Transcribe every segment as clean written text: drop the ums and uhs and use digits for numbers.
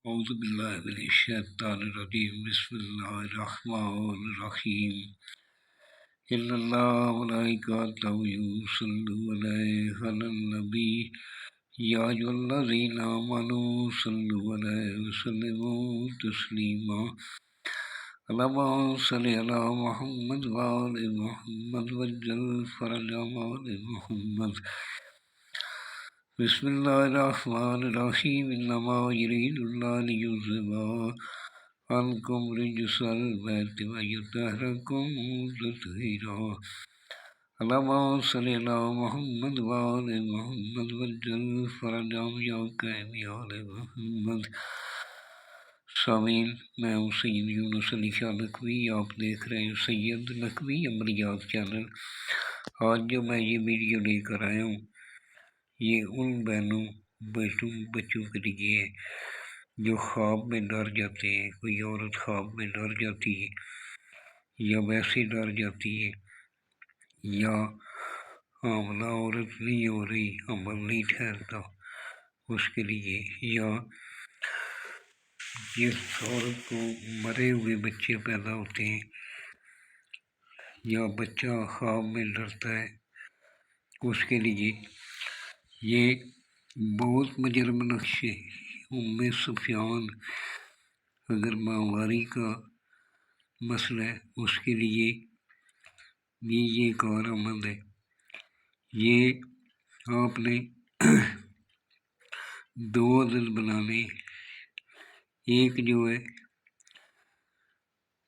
اعوذ باللہ من الشیطان الرجیم بسم اللہ الرحمن الرحیم ان اللہ ملائکتہ یصلون علی النبی یا ایھا الذین آمنوا صلوا علیہ وسلموا تسلیما اللہم صل علی محمد وآل محمد وعجل فرج آل محمد بسم اللہ الرحمن الرحیم انما یرید اللہ لیذھب عنکم رجس البیت ویطہرکم تطہیرا اللہم صل علی محمد وآل محمد وعجل فرج آل محمد۔ سامعین، میں ہوں سید یونس علی شاہ لکھوی، آپ دیکھ رہے ہیں سید لکھوی عملیات چینل۔ آج جو میں یہ ویڈیو لے کر آیا ہوں یہ ان بچوں کے لیے جو خواب میں ڈر جاتے ہیں، کوئی عورت خواب میں ڈر جاتی ہے یا ویسے ڈر جاتی ہے، یا حاملہ عورت نہیں ہو رہی، حمل نہیں ٹھہرتا اس کے لیے، یا جس عورت کو مرے ہوئے بچے پیدا ہوتے ہیں، یا بچہ خواب میں ڈرتا ہے، اس کے لیے یہ بہت مجرم نقش ہے۔ سفیان اگر ماہواری کا مسئلہ ہے اس کے لیے بھی یہ کارآمد ہے۔ یہ آپ نے دو عدد بنانے، ایک جو ہے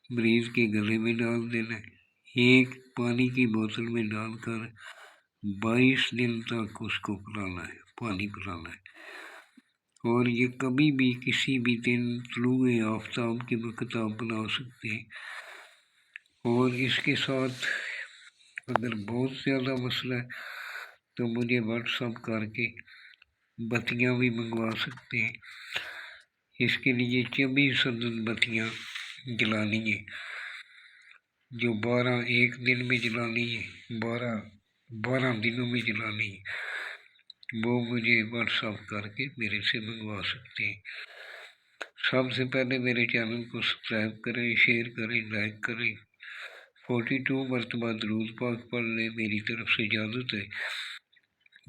مریض کے گلے میں ڈال دینا ہے، ایک پانی کی بوتل میں ڈال کر 22 دن تک اس کو پلانا ہے، پانی پلانا ہے، اور یہ کبھی بھی کسی بھی دن طلوع آفتاب کے وقت آپ بنا سکتے ہیں۔ اور اس کے ساتھ اگر بہت زیادہ مسئلہ ہے تو مجھے واٹس ایپ کر کے بتیاں بھی منگوا سکتے ہیں۔ اس کے لیے 24 عدد بتیاں جلانی ہے، جو 12 ایک دن میں جلانی ہے، 12 دنوں میں جلانی ہے، وہ مجھے واٹس ایپ کر کے میرے سے منگوا سکتے ہیں۔ سب سے پہلے میرے چینل کو سبسکرائب کریں، شیئر کریں، لائک کریں، 42 مرتبہ درود پاک پڑھ لیں، میری طرف سے اجازت ہے۔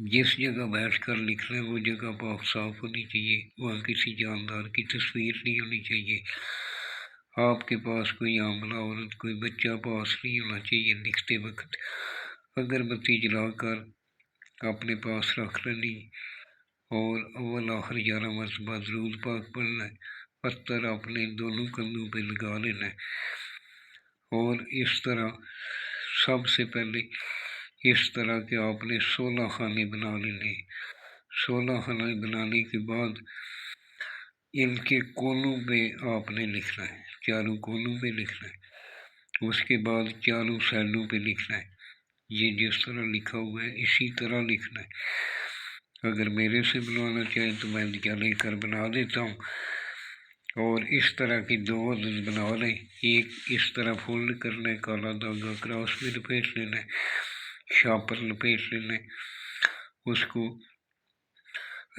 جس جگہ بیٹھ کر لکھنا ہے وہ جگہ پاک صاف ہونی چاہیے، وہاں کسی جاندار کی تصویر نہیں ہونی چاہیے، آپ کے پاس کوئی حاملہ عورت، کوئی بچہ پاس نہیں ہونا چاہیے لکھتے وقت۔ اگر بتی جلا کر اپنے پاس رکھ لینی اور اول آخر 11 مرتبہ درود پاک پڑھنا ہے، پتھر اپنے دونوں کندھوں پہ لگا لینا ہے، اور اس طرح سب سے پہلے اس طرح کے آپ نے 16 خانے بنا لینے۔ 16 خانے بنانے کے بعد ان کے کونوں پہ آپ نے لکھنا ہے، چاروں کونوں پہ لکھنا ہے، اس کے بعد چاروں سائڈوں پہ لکھنا ہے۔ یہ جس طرح لکھا ہوا ہے اسی طرح لکھنا ہے۔ اگر میرے سے بنوانا چاہیں تو میں لے کر بنا دیتا ہوں، اور اس طرح کی 2 عدد بنا لیں، ایک اس طرح فولڈ کرنا ہے، کالا دھاگا کراس میں لپیٹ لینا ہے، شاپر لپیٹ لینا ہے، اس کو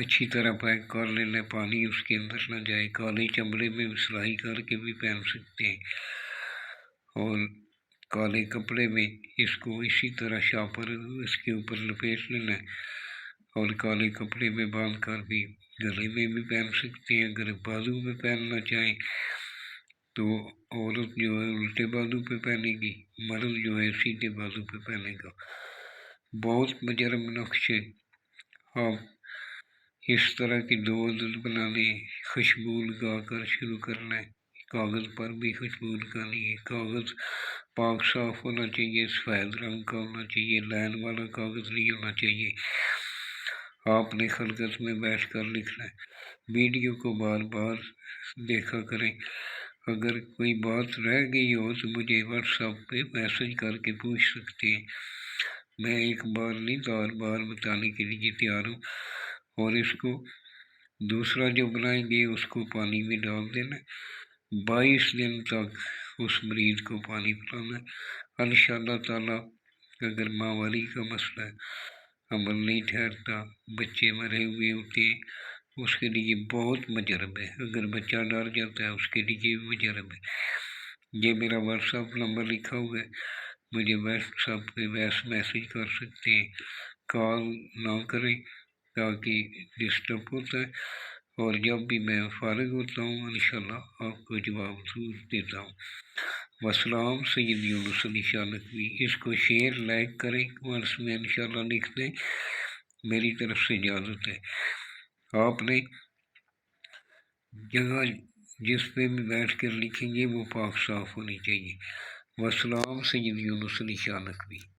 اچھی طرح پیک کر لینا ہے، پانی اس کے اندر نہ جائے۔ کالے چمڑے میں سلائی کر کے بھی پہن سکتے ہیں، اور کالے کپڑے میں اس کو اسی طرح شاپر اس کے اوپر لپیٹ لینا ہے، اور کالے کپڑے میں باندھ کر بھی گلے میں بھی پہن سکتے ہیں۔ اگر بازو میں پہننا چاہیں تو عورت جو ہے الٹے بازو پہ پہنے گی، مرد جو ہے سیدھے بازو پہ پہنے گا۔ بہت مجرم نقش ہے۔ آپ اس طرح کی 2 عدد بنانے، خوشبو لگا کر شروع کرنا ہے، کاغذ پر بھی خوشبو لگانی ہے، کاغذ پاک صاف ہونا چاہیے، سفید رنگ کا ہونا چاہیے، لائن والا کاغذ نہیں ہونا چاہیے۔ آپ نے خلقت میں بیٹھ کر لکھنا ہے۔ ویڈیو کو بار بار دیکھا کریں، اگر کوئی بات رہ گئی ہو تو مجھے واٹس ایپ پہ میسج کر کے پوچھ سکتے ہیں، میں ایک بار نہیں 4 بار بتانے کے لیے تیار ہوں۔ اور اس کو دوسرا جو بنائیں گے اس کو پانی میں ڈال دینا، 22 دن تک اس مریض کو پانی پلانا ہے۔ انشاءاللہ تعالی اگر ماہواری کا مسئلہ ہے، حمل نہیں ٹھہرتا، بچے مرے ہوئے ہوتے ہیں، اس کے لیے بہت مجرم ہے، اگر بچہ ڈر جاتا ہے اس کے لیے مجرم ہے۔ یہ میرا واٹس ایپ نمبر لکھا ہوا ہے، مجھے واٹس ایپ پہ میسیج کر سکتے ہیں، کال نہ کریں تاکہ ڈسٹرب ہوتا ہے، اور جب بھی میں فارغ ہوتا ہوں انشاءاللہ آپ کو جواب ضرور دیتا ہوں۔ والسلام سید یونس علی شاہ نقوی۔ اس کو شیئر لائک کریں، کمنٹس میں انشاءاللہ لکھ دیں۔ میری طرف سے اجازت ہے۔ آپ نے جگہ جس پہ بھی بیٹھ کر لکھیں گے وہ پاک صاف ہونی چاہیے۔ والسلام سید یونس علی شاہ نقوی۔